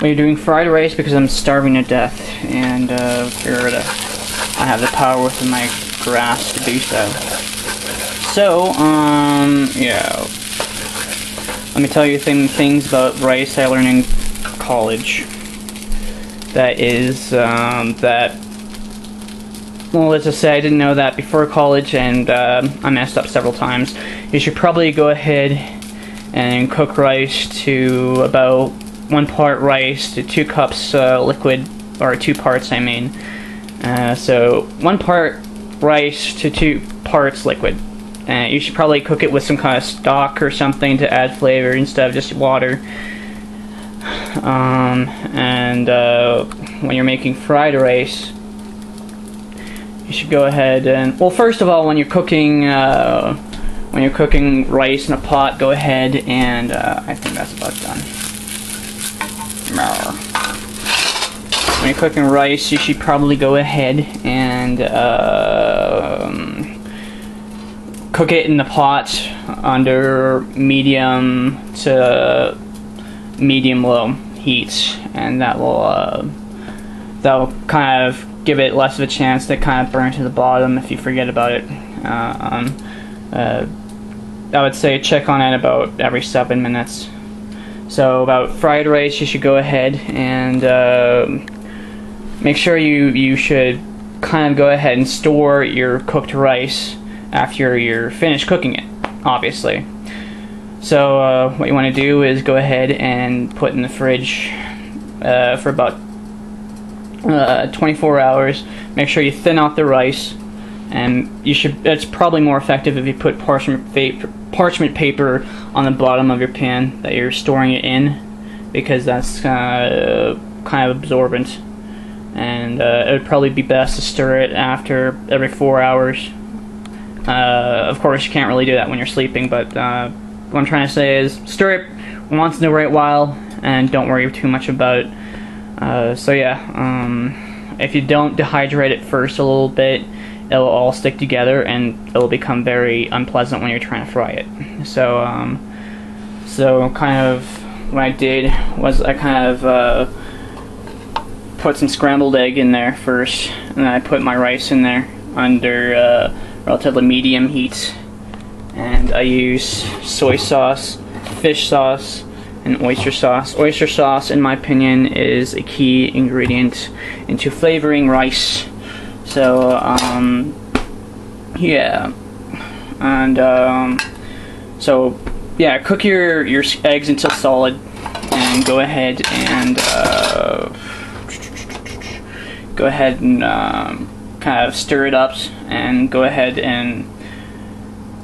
We're doing fried rice because I'm starving to death, and I have the power within my grasp to do so. So, yeah. Let me tell you some things about rice I learned in college. That is, well, let's just say I didn't know that before college, and I messed up several times. You should probably go ahead and cook rice to about 1 part rice to 2 cups liquid, or 2 parts, I mean. So 1 part rice to 2 parts liquid. You should probably cook it with some kind of stock or something to add flavor instead of just water. When you're making fried rice, you should go ahead and, well, first of all, when you're cooking rice in a pot, go ahead and I think that's about done. When you're cooking rice, you should probably go ahead and cook it in the pot under medium to medium-low heat, and that will kind of give it less of a chance to kind of burn to the bottom if you forget about it. I would say check on it about every 7 minutes. So about fried rice, you should go ahead and make sure you should kind of go ahead and store your cooked rice after you're finished cooking it, obviously. So what you want to do is go ahead and put in the fridge for about 24 hours. Make sure you thin out the rice, and it's probably more effective if you put parchment paper on the bottom of your pan that you're storing it in, because that's kind of absorbent, and it would probably be best to stir it after every 4 hours. Of course, you can't really do that when you're sleeping, but what I'm trying to say is stir it once in a great while and don't worry too much about it. So yeah, if you don't dehydrate it first a little bit, it'll all stick together and it'll become very unpleasant when you're trying to fry it. So kind of what I did was I kind of put some scrambled egg in there first, and then I put my rice in there under relatively medium heat, and I use soy sauce, fish sauce, and oyster sauce. Oyster sauce, in my opinion, is a key ingredient into flavoring rice. So yeah, and so yeah, cook your eggs until solid, and go ahead and kind of stir it up, and go ahead and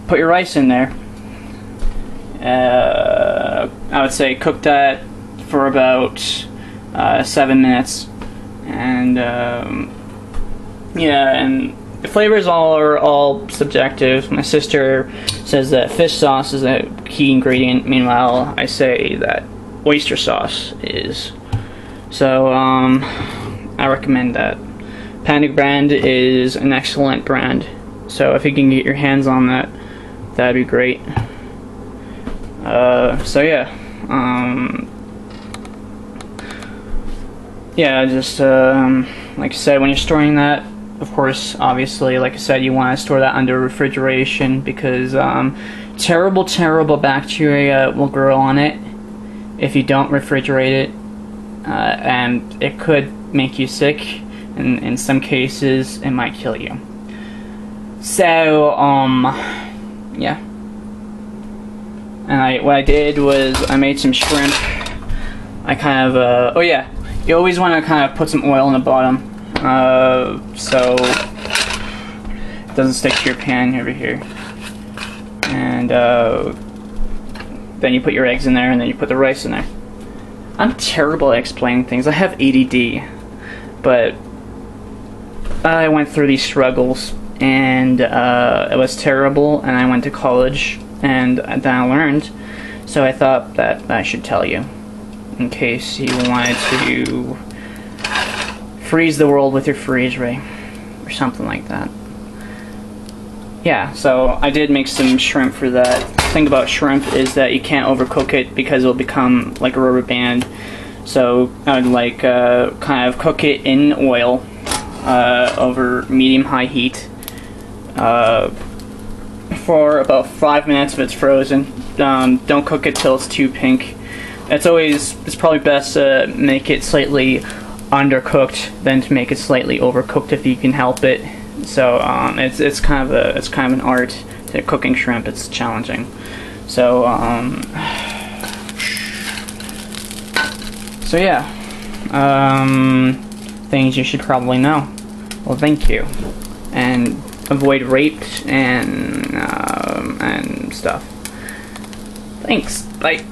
put your rice in there. I would say cook that for about 7 minutes, and yeah, and the flavors are all subjective. My sister says that fish sauce is a key ingredient, meanwhile I say that oyster sauce is. So I recommend that. Panda brand is an excellent brand, so if you can get your hands on that, that'd be great. So yeah, yeah, just like I said, when you're storing that, of course, obviously, like I said, you want to store that under refrigeration, because terrible bacteria will grow on it if you don't refrigerate it, and it could make you sick, and in some cases it might kill you. So yeah, and what I did was I made some shrimp. I kind of oh yeah, you always want to kind of put some oil in the bottom, so it doesn't stick to your pan over here. And then you put your eggs in there, and then you put the rice in there. I'm terrible at explaining things. I have ADD, but I went through these struggles, and it was terrible, and I went to college, and then I learned, so I thought that I should tell you, in case you wanted to freeze the world with your freeze ray, or something like that. Yeah, so I did make some shrimp for that. The thing about shrimp is that you can't overcook it, because it'll become like a rubber band. So I would kind of cook it in oil over medium-high heat for about 5 minutes if it's frozen. Don't cook it till it's too pink. It's probably best to make it slightly undercooked than to make it slightly overcooked if you can help it. So it's kind of an art to cooking shrimp. It's challenging. So yeah, things you should probably know. Well, thank you, and avoid rape and stuff. Thanks. Bye.